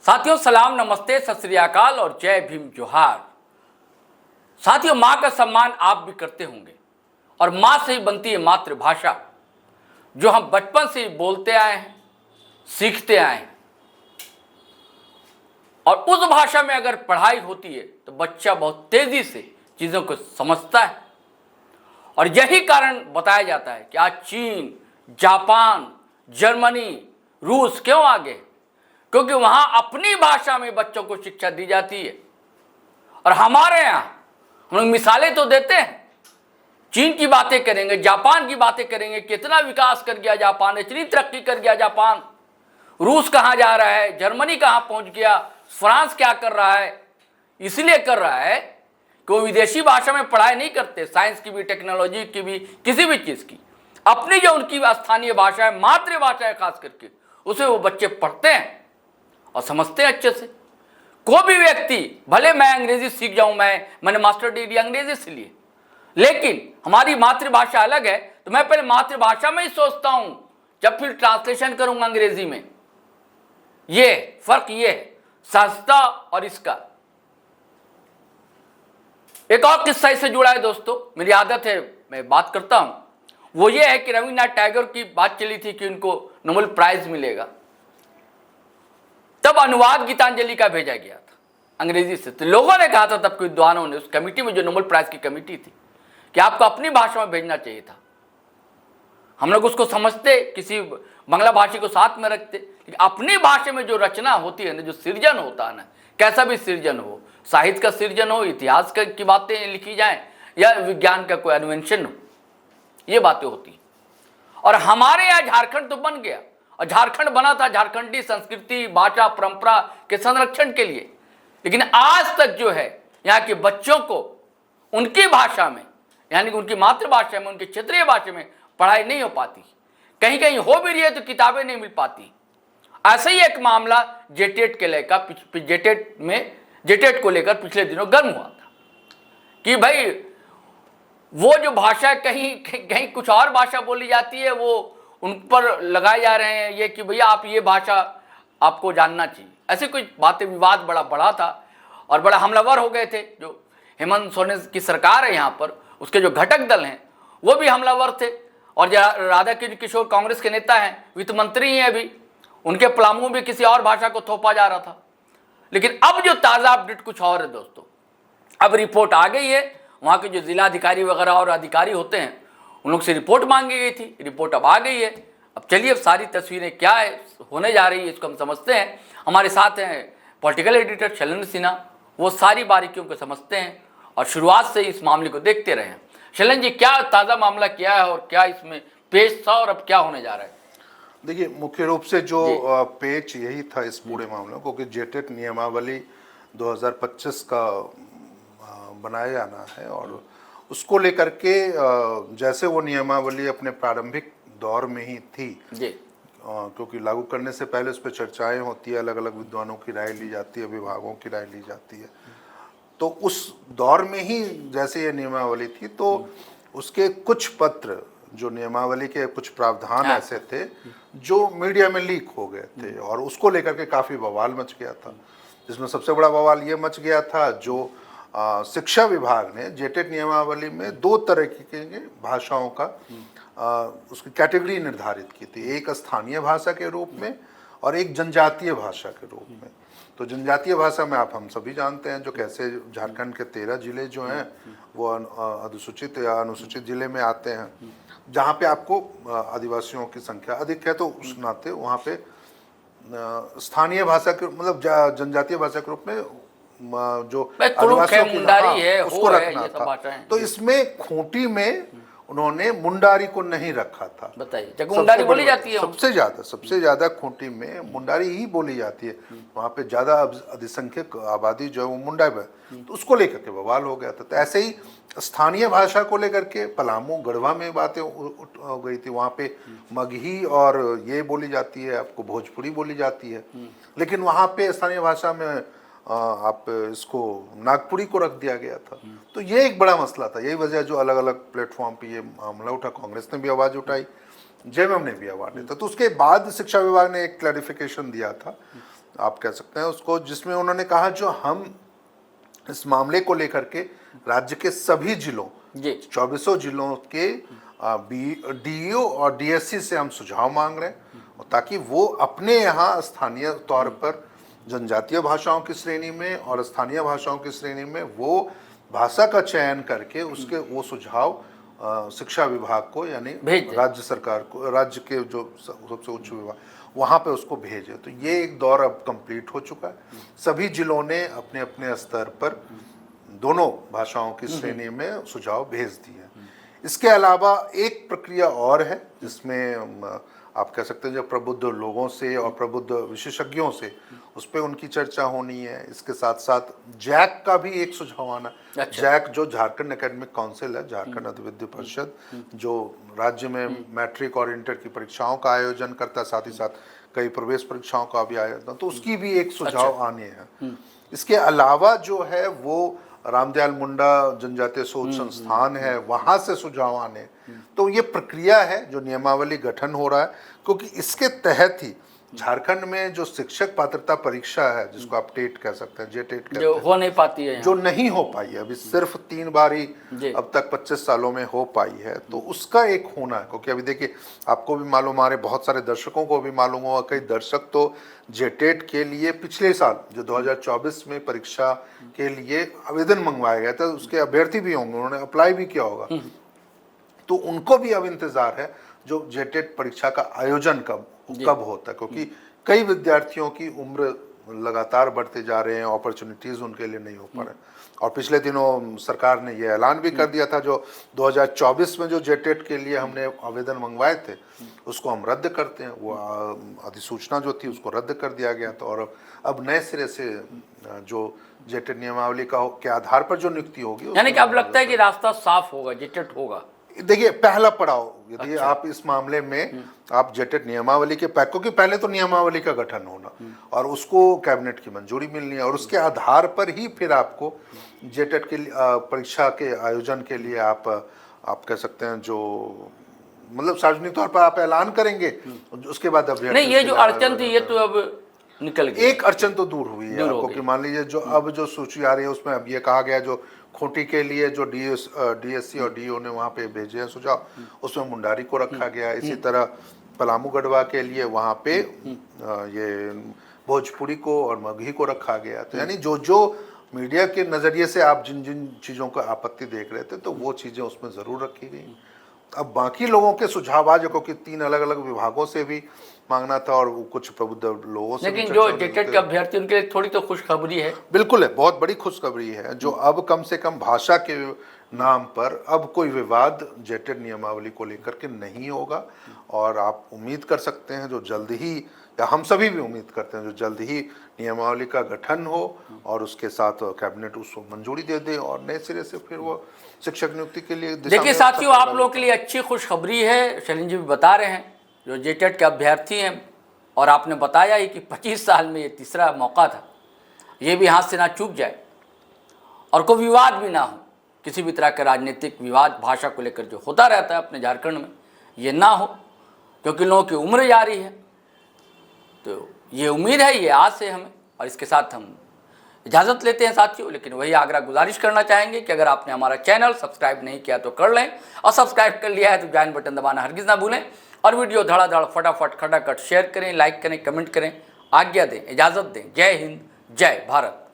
साथियों सलाम, नमस्ते, सत श्री अकाल और जय भीम जोहार। साथियों, माँ का सम्मान आप भी करते होंगे और माँ से ही बनती है मातृभाषा, जो हम बचपन से ही बोलते आए हैं, सीखते आए हैं। और उस भाषा में अगर पढ़ाई होती है तो बच्चा बहुत तेजी से चीज़ों को समझता है। और यही कारण बताया जाता है कि आज चीन, जापान, जर्मनी, रूस क्यों आगे, क्योंकि वहां अपनी भाषा में बच्चों को शिक्षा दी जाती है। और हमारे यहाँ हम लोग मिसालें तो देते हैं, चीन की बातें करेंगे, जापान की बातें करेंगे, कितना विकास कर गया जापान, इतनी तरक्की कर गया जापान, रूस कहाँ जा रहा है, जर्मनी कहाँ पहुंच गया, फ्रांस क्या कर रहा है। इसलिए कर रहा है कि वो विदेशी भाषा में पढ़ाई नहीं करते, साइंस की भी, टेक्नोलॉजी की भी, किसी भी चीज़ की। अपनी जो उनकी स्थानीय भाषा है, मातृभाषा है खास करके, उसे वो बच्चे पढ़ते हैं और समझते हैं अच्छे से। कोई भी व्यक्ति, भले मैं अंग्रेजी सीख जाऊं, मैंने मास्टर डिग्री अंग्रेजी से ली, लेकिन हमारी मातृभाषा अलग है, तो मैं पहले मातृभाषा में ही सोचता हूं, जब फिर ट्रांसलेशन करूंगा अंग्रेजी में। ये फर्क ये है संस्था और इसका। एक और किस्सा इससे जुड़ा है दोस्तों, मेरी आदत है मैं बात करता हूं। वो ये है कि रविन्द्रनाथ टैगोर की बात चली थी कि उनको नोबेल प्राइज मिलेगा, तब अनुवाद गीतांजलि का भेजा गया था अंग्रेजी से। तो लोगों ने कहा था, तब के विद्वानों ने, उस कमेटी में जो नोबेल प्राइज की कमेटी थी, कि आपको अपनी भाषा में भेजना चाहिए था। हम लोग उसको समझते, किसी बांग्ला भाषी को साथ में रखते, लेकिन अपनी भाषा में जो रचना होती है ना, जो सृजन होता है ना, कैसा भी सृजन हो, साहित्य का सृजन हो, इतिहास की बातें लिखी जाए या विज्ञान का कोई इन्वेंशन हो, ये बातें होती। और हमारे यहाँ झारखंड तो बन गया, और झारखंड बना था झारखंडी संस्कृति, भाषा, परंपरा के संरक्षण के लिए, लेकिन आज तक जो है यहाँ के बच्चों को उनकी भाषा में, यानी कि उनकी मातृभाषा में, उनकी क्षेत्रीय भाषा में पढ़ाई नहीं हो पाती। कहीं कहीं हो भी रही है तो किताबें नहीं मिल पाती। ऐसे ही एक मामला जेटेट को लेकर पिछले दिनों गर्म हुआ था कि भाई वो जो भाषा, कहीं कहीं कुछ और भाषा बोली जाती है, वो उन पर लगाए जा रहे हैं ये कि भैया आप ये भाषा आपको जानना चाहिए। ऐसे कुछ बातें, विवाद बड़ा बड़ा था और बड़ा हमलावर हो गए थे। जो हेमंत सोरेन की सरकार है यहाँ पर, उसके जो घटक दल हैं वो भी हमलावर थे। और राधा किशोर कांग्रेस के नेता हैं, वित्त मंत्री हैं अभी, उनके पलामू में किसी और भाषा को थोपा जा रहा था। लेकिन अब जो ताज़ा अपडेट कुछ और है दोस्तों, अब रिपोर्ट आ गई है। वहाँ के जो जिलाधिकारी वगैरह और अधिकारी होते हैं, उन लोग से रिपोर्ट मांगी गई थी, रिपोर्ट अब आ गई है। अब चलिए, अब सारी तस्वीरें क्या है होने जा रही है इसको हम समझते हैं। हमारे साथ हैं पॉलिटिकल एडिटर शैलेंद्र सिन्हा, वो सारी बारीकियों को समझते हैं और शुरुआत से इस मामले को देखते रहे हैं। शैलेंद्र जी, क्या ताज़ा मामला क्या है और क्या इसमें पेश था और अब क्या होने जा रहा है? देखिए, मुख्य रूप से जो पेच यही था इस पूरे मामले को कि जेटेट नियमावली 2025 का बनाया जाना है, और उसको लेकर के जैसे वो नियमावली अपने प्रारंभिक दौर में ही थी जी, क्योंकि लागू करने से पहले उस पर चर्चाएं होती है, अलग अलग विद्वानों की राय ली जाती है, विभागों की राय ली जाती है। तो उस दौर में ही जैसे ये नियमावली थी, तो उसके कुछ पत्र, जो नियमावली के कुछ प्रावधान ऐसे थे जो मीडिया में लीक हो गए थे, और उसको लेकर के काफ़ी बवाल मच गया था। जिसमें सबसे बड़ा बवाल ये मच गया था, जो शिक्षा विभाग ने जेटेट नियमावली में 2 तरह की भाषाओं का उसकी कैटेगरी निर्धारित की थी, एक स्थानीय भाषा के रूप में और एक जनजातीय भाषा के रूप में। तो जनजातीय भाषा में हम सभी जानते हैं जो कैसे झारखंड के 13 जिले जो हैं वो अधिसूचित या अनुसूचित जिले में आते हैं, जहाँ पे आपको आदिवासियों की संख्या अधिक है, तो उस नाते वहाँ पे स्थानीय भाषा के, मतलब जनजातीय भाषा के रूप में जो आदिवासियों की उसको रखना था। तो इसमें खूंटी में उन्होंने मुंडारी को नहीं रखा था। बताइए, मुंडारी बोली जाती है सबसे ज्यादा खूंटी में मुंडारी ही बोली जाती है। वहाँ पे ज्यादा अधिसंख्यक आबादी जो है वो मुंडा है, तो उसको लेकर के बवाल हो गया था। तो ऐसे ही स्थानीय भाषा को लेकर के पलामू, गढ़वा में बातें हो गई थी। वहाँ पे मगही और ये बोली जाती है, आपको भोजपुरी बोली जाती है, लेकिन वहाँ पे स्थानीय भाषा में आप इसको नागपुरी को रख दिया गया था। तो ये एक बड़ा मसला था। यही वजह जो अलग अलग प्लेटफॉर्म पे ये मामला उठा, कांग्रेस ने भी आवाज़ उठाई, जेएमएम ने भी आवाज़ उठाई। तो उसके बाद शिक्षा विभाग ने एक क्लैरिफिकेशन दिया था आप कह सकते हैं उसको, जिसमें उन्होंने कहा जो हम इस मामले को लेकर के राज्य के सभी जिलों, 24 जिलों के डीईओ और डीएससी से हम सुझाव मांग रहे हैं, ताकि वो अपने यहाँ स्थानीय तौर पर जनजातीय भाषाओं की श्रेणी में और स्थानीय भाषाओं की श्रेणी में वो भाषा का चयन करके उसके वो सुझाव शिक्षा विभाग को, यानी राज्य सरकार को, राज्य के जो सबसे उच्च विभाग, वहाँ पे उसको भेजे। तो ये एक दौर अब कंप्लीट हो चुका है। सभी जिलों ने अपने अपने स्तर पर दोनों भाषाओं की श्रेणी में सुझाव भेज दिए। इसके अलावा एक प्रक्रिया और है जिसमें आप कह सकते हैं जो प्रबुद्ध लोगों से और प्रबुद्ध विशेषज्ञों से उस पर उनकी चर्चा होनी है। इसके साथ साथ जैक का भी एक सुझाव आना। अच्छा। जैक जो झारखंड एकेडमिक काउंसिल है, झारखंड अधिविद्य परिषद, जो राज्य में मैट्रिक और इंटर की परीक्षाओं का आयोजन करता है, साथ ही साथ कई प्रवेश परीक्षाओं का भी आयोजन, तो उसकी भी एक सुझाव आने हैं। इसके अलावा जो है वो रामदयाल मुंडा जनजातीय शोध संस्थान है, वहां से सुझाव आने। तो ये प्रक्रिया है जो नियमावली गठन हो रहा है, क्योंकि इसके तहत ही झारखंड में जो शिक्षक पात्रता परीक्षा है, जिसको आप टेट कह सकते हैं, जेटेट कहते हैं, हो नहीं पाती है, जो नहीं हो पाई है अभी, सिर्फ 3 बार ही अब तक 25 सालों में हो पाई है, तो उसका एक होना है। क्योंकि अभी देखिए, आपको भी मालूम, हमारे बहुत सारे दर्शकों को भी मालूम होगा, कई दर्शक तो जेटेट के लिए पिछले साल जो 2024 में परीक्षा के लिए आवेदन मंगवाया गया था, उसके अभ्यर्थी भी होंगे, उन्होंने अप्लाई भी किया होगा, तो उनको भी अब इंतजार है जो जेटेट परीक्षा का आयोजन कब होता है। क्योंकि कई विद्यार्थियों की उम्र लगातार बढ़ते जा रहे हैं, अपॉर्चुनिटीज उनके लिए नहीं हो पा रहे। और पिछले दिनों सरकार ने यह ऐलान भी कर दिया था, जो 2024 में जो जेटेट के लिए हमने आवेदन मंगवाए थे उसको हम रद्द करते हैं। वो अधिसूचना जो थी उसको रद्द कर दिया गया था, और अब नए सिरे से जो जेटेट नियमावली के आधार पर जो नियुक्ति होगी, यानी कि अब लगता है कि रास्ता साफ होगा, जेटेट होगा। देखिए, पहला पड़ाव यदि आप इस मामले में आप जेटेट नियमावली के क्योंकि पहले तो नियमावली का गठन होना और उसको कैबिनेट की मंजूरी मिलनी है, और उसके आधार पर ही फिर आपको जेटेट के परीक्षा के आयोजन के लिए आप कह सकते हैं जो मतलब सार्वजनिक तौर पर आप ऐलान करेंगे, उसके बाद अब नहीं, ये जो अड़चन थी ये तो अब निकल गई। एक अड़चन तो दूर हुई है आपको, कि मान लीजिए जो अब जो सूची आ रही है उसमें अब ये कहा गया जो खूंटी के लिए जो डीएससी और डीओ ने वहाँ पे भेजे हैं सुझाव, उसमें मुंडारी को रखा गया। इसी तरह पलामू गढ़वा के लिए वहाँ पे ये भोजपुरी को और मगही को रखा गया। तो यानी जो मीडिया के नज़रिए से आप जिन जिन चीज़ों का आपत्ति देख रहे थे, तो वो चीज़ें उसमें ज़रूर रखी गई। अब बाकी लोगों के सुझाव आज, क्योंकि 3 अलग अलग विभागों से भी मांगना था और कुछ प्रबुद्ध लोगों से, लेकिन जो जेटेट के अभ्यर्थी उनके लिए थोड़ी तो खुशखबरी है। बिल्कुल है, बहुत बड़ी खुशखबरी है, जो अब कम से कम भाषा के नाम पर अब कोई विवाद जेटेट नियमावली को लेकर के नहीं होगा। और आप उम्मीद कर सकते हैं जो जल्द ही, या हम सभी भी उम्मीद करते हैं जो जल्द ही नियमावली का गठन हो और उसके साथ कैबिनेट उसको मंजूरी दे दे और नए सिरे से फिर वो शिक्षक नियुक्ति के लिए। देखिए साथियों, आप लोगों के लिए अच्छी खुशखबरी है, शैलेंद्र जी भी बता रहे हैं, जो जेटेट के अभ्यर्थी हैं, और आपने बताया ही कि 25 साल में ये तीसरा मौका था, ये भी हाथ से ना चूक जाए और कोई विवाद भी ना हो, किसी भी तरह का राजनीतिक विवाद भाषा को लेकर जो होता रहता है अपने झारखंड में, ये ना हो, क्योंकि लोगों की उम्र जा रही है। तो ये उम्मीद है, ये आस है हमें, और इसके साथ हम इजाज़त लेते हैं साथियों। लेकिन वही आग्रह गुजारिश करना चाहेंगे कि अगर आपने हमारा चैनल सब्सक्राइब नहीं किया तो कर लें, और सब्सक्राइब कर लिया है तो ज्वाइन बटन दबाना हरगिज़ ना भूलें, और वीडियो धड़ाधड़ फटाफट खटाखट शेयर करें, लाइक करें, कमेंट करें, आज्ञा दें, इजाज़त दें। जय हिंद, जय भारत।